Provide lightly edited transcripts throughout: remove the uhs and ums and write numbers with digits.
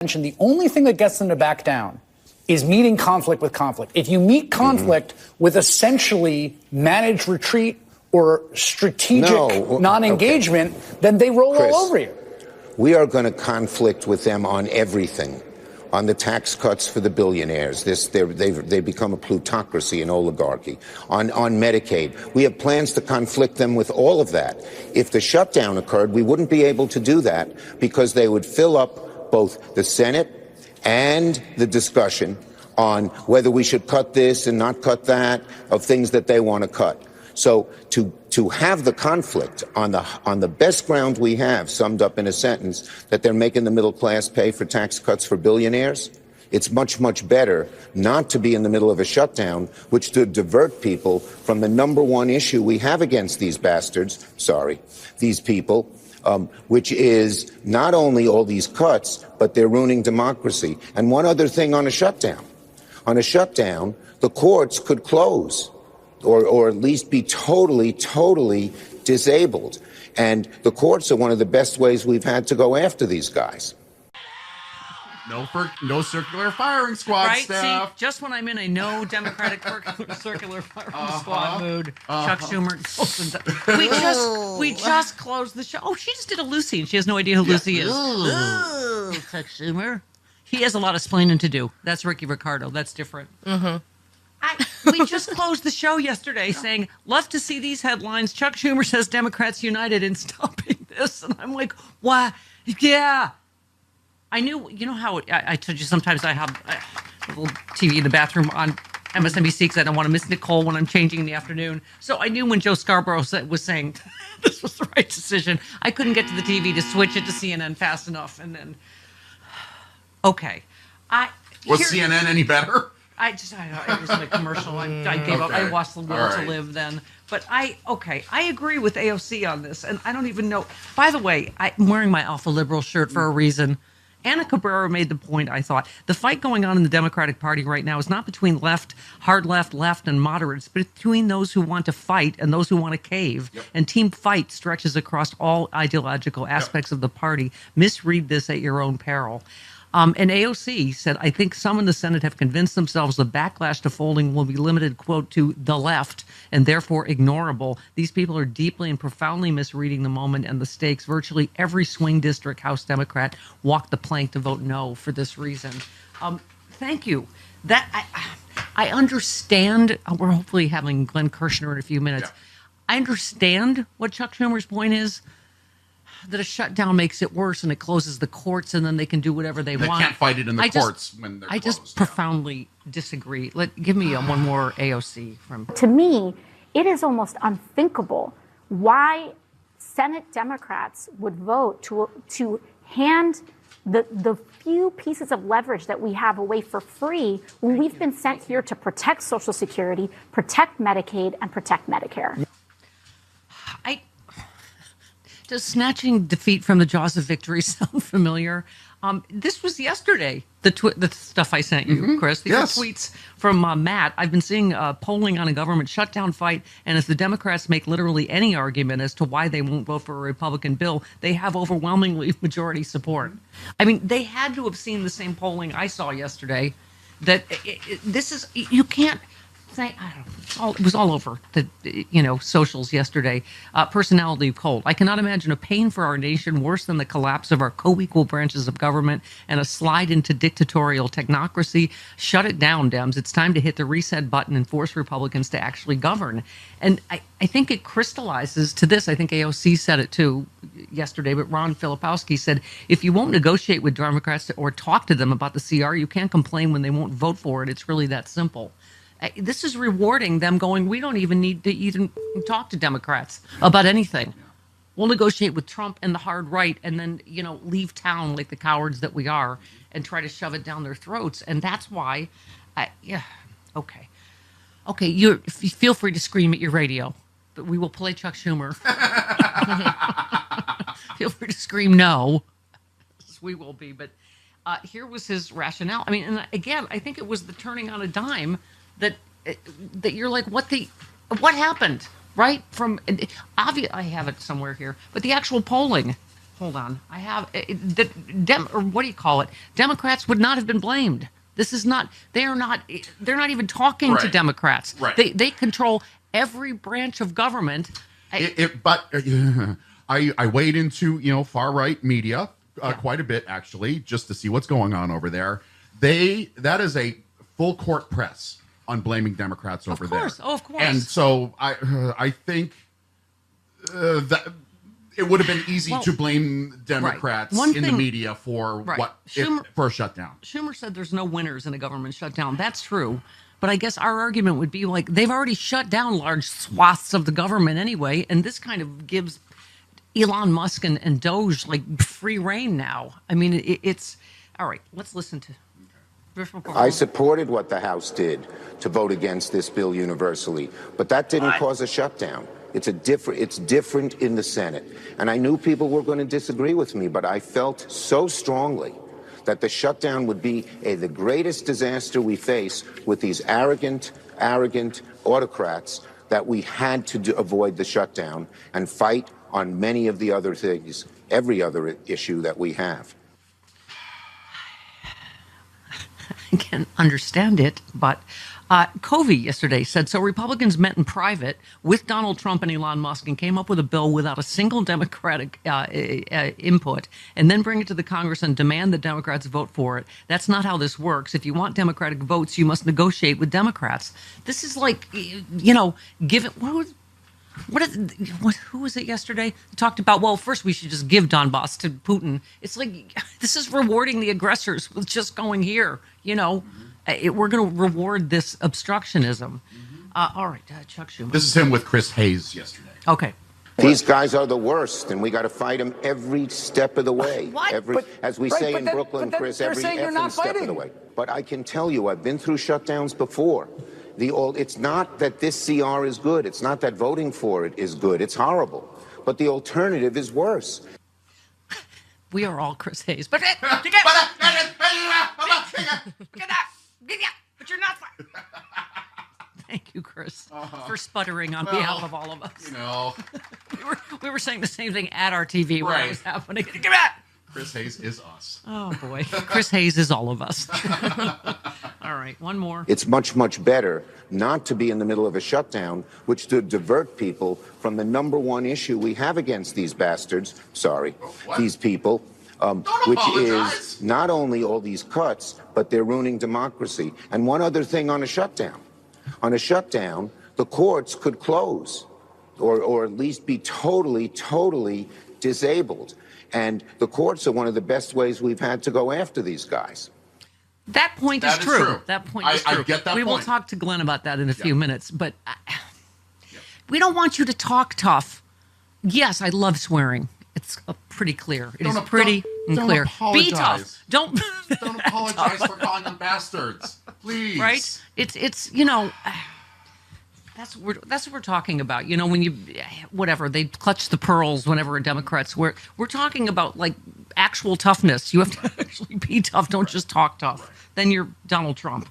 The only thing that gets them to back down is meeting conflict with conflict. If you meet conflict with essentially managed retreat or strategic non-engagement, then they roll Chris, all over you. We are going to conflict with them on everything. On the tax cuts for the billionaires. They've become a plutocracy, an oligarchy. On Medicaid. We have plans to conflict them with all of that. If the shutdown occurred, we wouldn't be able to do that because they would fill up both the Senate and the discussion on whether we should cut this and not cut that, of things that they want to cut. So to have the conflict on the best ground we have, summed up in a sentence, that they're making the middle class pay for tax cuts for billionaires, it's much, much better not to be in the middle of a shutdown, which to divert people from the number one issue we have against these bastards, these people, which is not only all these cuts, but they're ruining democracy. And one other thing on a shutdown. On a shutdown, the courts could close or at least be totally disabled. And the courts are one of the best ways we've had to go after these guys. No circular firing squad right? stuff. See, just when I'm in a no Democratic circular firing squad mood, Chuck Schumer. We just closed the show. Oh, she just did a Lucy, and she has no idea who Lucy is. Ooh, Chuck Schumer. He has a lot of splaining to do. That's Ricky Ricardo. That's different. Mm-hmm. We just closed the show yesterday saying, love to see these headlines. Chuck Schumer says Democrats united in stopping this. And I'm like, why? Yeah. I knew, you know how I told you sometimes I have a little TV in the bathroom on MSNBC because I don't want to miss Nicole when I'm changing in the afternoon. So I knew when Joe Scarborough was saying this was the right decision, I couldn't get to the TV to switch it to CNN fast enough. And then, okay. Was CNN any better? It was a commercial. I gave up. I watched The Will to Live then. But I agree with AOC on this. And I don't even know. By the way, I'm wearing my Alpha Liberal shirt for a reason. Anna Cabrera made the point, I thought. The fight going on in the Democratic Party right now is not between left, hard left, and moderates, but between those who want to fight and those who want to cave. Yep. And Team Fight stretches across all ideological aspects of the party. Misread this at your own peril. And AOC said, I think some in the Senate have convinced themselves the backlash to folding will be limited, quote, to the left and therefore ignorable. These people are deeply and profoundly misreading the moment and the stakes. Virtually every swing district House Democrat walked the plank to vote no for this reason. Thank you. I understand. We're hopefully having Glenn Kirschner in a few minutes. Yeah. I understand what Chuck Schumer's point is. That a shutdown makes it worse and it closes the courts and then they can do whatever they want. They can't fight it in the courts when they're closed. I just profoundly disagree. Give me one more AOC from. To me, it is almost unthinkable why Senate Democrats would vote to hand the few pieces of leverage that we have away for free when we've been sent here to protect Social Security, protect Medicaid, and protect Medicare. Does snatching defeat from the jaws of victory sound familiar? This was yesterday, the stuff I sent you, Chris. These are tweets from Matt. I've been seeing polling on a government shutdown fight, and if the Democrats make literally any argument as to why they won't vote for a Republican bill, they have overwhelmingly majority support. I mean, they had to have seen the same polling I saw yesterday. That this is, you can't. I don't know. It was all over the socials yesterday. Personality of cold. I cannot imagine a pain for our nation worse than the collapse of our co-equal branches of government and a slide into dictatorial technocracy. Shut it down, Dems. It's time to hit the reset button and force Republicans to actually govern. And I think it crystallizes to this. I think AOC said it too yesterday, but Ron Filipowski said, if you won't negotiate with Democrats or talk to them about the CR, you can't complain when they won't vote for it. It's really that simple. This is rewarding them going, we don't even need to even talk to Democrats about anything. We'll negotiate with Trump and the hard right and then, leave town like the cowards that we are and try to shove it down their throats. And that's why, okay. Okay, you feel free to scream at your radio, but we will play Chuck Schumer. Feel free to scream no. We will be, but here was his rationale. I mean, and again, I think it was the turning on a dime that you're like, what happened, right? From obvious, I have it somewhere here, but the actual polling, hold on. I have or what do you call it? Democrats would not have been blamed. This is not. They're not even talking to Democrats. Right. They control every branch of government. But I wade into far right media quite a bit actually, just to see what's going on over there. That is a full court press on blaming Democrats over there. Of course. And so I think that it would have been easy to blame Democrats in the media for for a shutdown. Schumer said there's no winners in a government shutdown. That's true. But I guess our argument would be like they've already shut down large swaths of the government anyway, and this kind of gives Elon Musk and Doge like free reign now. I mean, it's all right. Let's listen to. I supported what the House did to vote against this bill universally, but that didn't cause a shutdown. It's different in the Senate, and I knew people were going to disagree with me, but I felt so strongly that the shutdown would be the greatest disaster we face with these arrogant autocrats that we had to avoid the shutdown and fight on many of the other things, every other issue that we have. I can understand it, but Covey yesterday said, so Republicans met in private with Donald Trump and Elon Musk and came up with a bill without a single Democratic input and then bring it to the Congress and demand that Democrats vote for it. That's not how this works. If you want Democratic votes, you must negotiate with Democrats. This is like, given who was it yesterday? Talked about, well, first we should just give Donbass to Putin. It's like, this is rewarding the aggressors with just going here, we're going to reward this obstructionism. All right, Chuck Schumer. This is him with Chris Hayes yesterday. Okay. These guys are the worst, and we got to fight them every step of the way. What? As we say in Brooklyn, Chris, every step of the way. But I can tell you, I've been through shutdowns before. It's not that this CR is good. It's not that voting for it is good. It's horrible. But the alternative is worse. We are all Chris Hayes. But you're not. Thank you, Chris, for sputtering on behalf of all of us. We were saying the same thing at our TV when it was happening. Give it. Chris Hayes is us. Oh, boy. Chris Hayes is all of us. All right, one more. It's much, much better not to be in the middle of a shutdown, which to divert people from the number one issue we have against these bastards, these people, which is not only all these cuts, but they're ruining democracy. And one other thing on a shutdown. On a shutdown, the courts could close or at least be totally disabled. And the courts are one of the best ways we've had to go after these guys. That point is true. That point is true. I get that we will talk to Glenn about that in a few minutes. But we don't want you to talk tough. Yes, I love swearing. It's pretty clear. It is pretty clear. Apologize. Be tough. Don't apologize for calling them bastards. Please. Right? It's that's what we're talking about. When they clutch the pearls whenever a Democrat swears. We're talking about like actual toughness. You have to actually be tough. Don't just talk tough. Right. Then you're Donald Trump.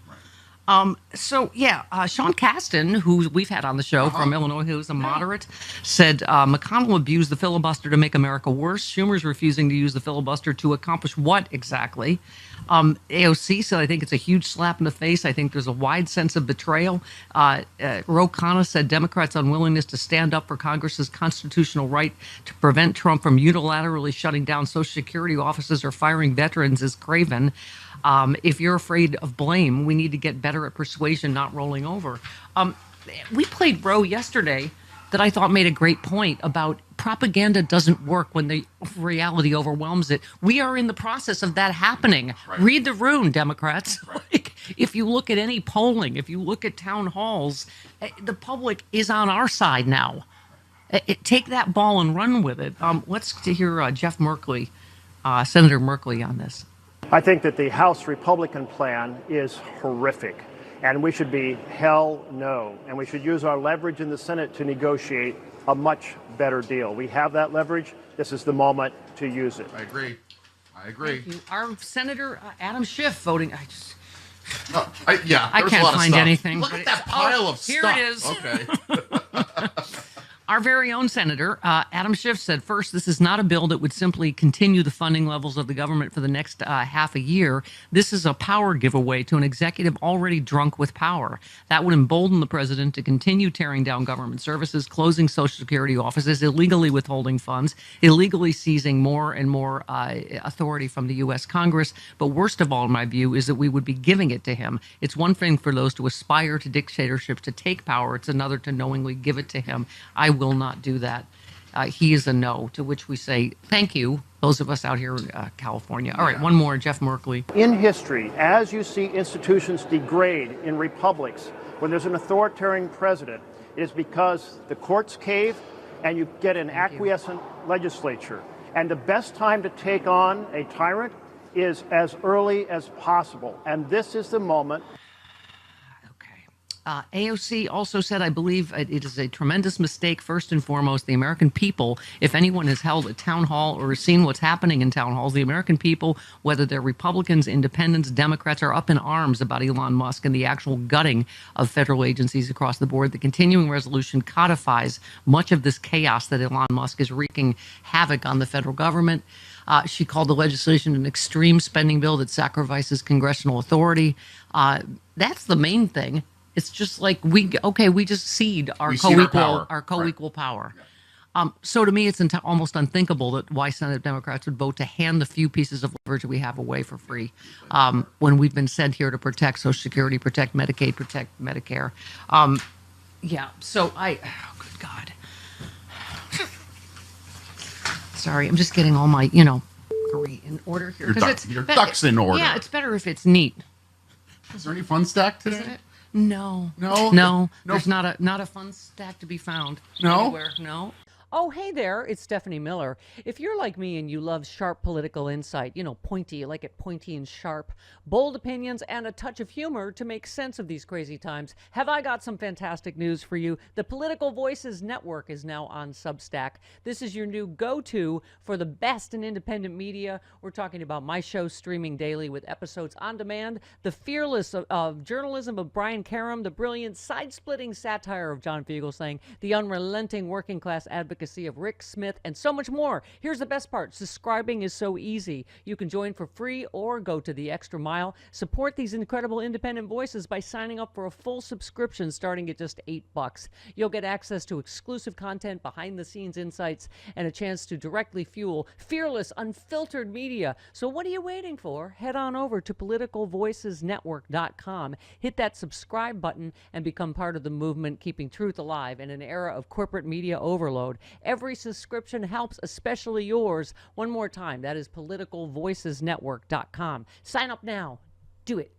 Sean Casten, who we've had on the show from Illinois, who's a moderate, said McConnell abused the filibuster to make America worse. Schumer's refusing to use the filibuster to accomplish what exactly? AOC said, I think it's a huge slap in the face. I think there's a wide sense of betrayal. Ro Khanna said Democrats' unwillingness to stand up for Congress's constitutional right to prevent Trump from unilaterally shutting down Social Security offices or firing veterans is craven. If you're afraid of blame, we need to get better at persuasion, not rolling over. We played Ro yesterday that I thought made a great point about propaganda doesn't work when the reality overwhelms it. We are in the process of that happening. Right. Read the room, Democrats. Right. If you look at any polling, if you look at town halls, the public is on our side now. Take that ball and run with it. Let's hear Jeff Merkley, Senator Merkley on this. I think that the House Republican plan is horrific, and we should be hell no. And we should use our leverage in the Senate to negotiate a much better deal. We have that leverage. This is the moment to use it. I agree. Thank you. Our Senator Adam Schiff voting. I can't find anything. Look at that pile of stuff. Here it is. Okay. Our very own Senator Adam Schiff said, first, this is not a bill that would simply continue the funding levels of the government for the next half a year. This is a power giveaway to an executive already drunk with power. That would embolden the president to continue tearing down government services, closing Social Security offices, illegally withholding funds, illegally seizing more and more authority from the U.S. Congress. But worst of all, in my view, is that we would be giving it to him. It's one thing for those to aspire to dictatorship, to take power. It's another to knowingly give it to him. I will not do that. He is a no, to which we say thank you, those of us out here in California. All right, one more, Jeff Merkley. In history, as you see institutions degrade in republics, when there's an authoritarian president, it is because the courts cave and you get an acquiescent legislature. And the best time to take on a tyrant is as early as possible. And this is the moment. AOC also said, I believe it is a tremendous mistake, first and foremost, the American people, if anyone has held a town hall or has seen what's happening in town halls, the American people, whether they're Republicans, Independents, Democrats, are up in arms about Elon Musk and the actual gutting of federal agencies across the board. The continuing resolution codifies much of this chaos that Elon Musk is wreaking havoc on the federal government. She called the legislation an extreme spending bill that sacrifices congressional authority. That's the main thing. It's just like we just cede our co-equal power. Yeah. So to me, it's almost unthinkable that why Senate Democrats would vote to hand the few pieces of leverage that we have away for free, when we've been sent here to protect Social Security, protect Medicaid, protect Medicare. So good God. Sorry, I'm just getting all my, in order here. Your ducks in order. Yeah, it's better if it's neat. Is there any fun stack today? Isn't it? No. There's not a fun stack to be found anywhere. No. Oh, hey there, it's Stephanie Miller. If you're like me and you love sharp political insight, pointy, you like it pointy and sharp, bold opinions, and a touch of humor to make sense of these crazy times, have I got some fantastic news for you. The Political Voices Network is now on Substack. This is your new go-to for the best in independent media. We're talking about my show streaming daily with episodes on demand, the fearless of journalism of Brian Karem, the brilliant side-splitting satire of John Fugelsang, the unrelenting working class advocacy of Rick Smith, and so much more. Here's the best part. Subscribing is so easy. You can join for free or go to the extra mile. Support these incredible independent voices by signing up for a full subscription starting at just $8. You'll get access to exclusive content, behind-the-scenes insights, and a chance to directly fuel fearless, unfiltered media. So what are you waiting for? Head on over to politicalvoicesnetwork.com, hit that subscribe button, and become part of the movement keeping truth alive in an era of corporate media overload. Every subscription helps, especially yours. One more time, that is politicalvoicesnetwork.com. Sign up now. Do it.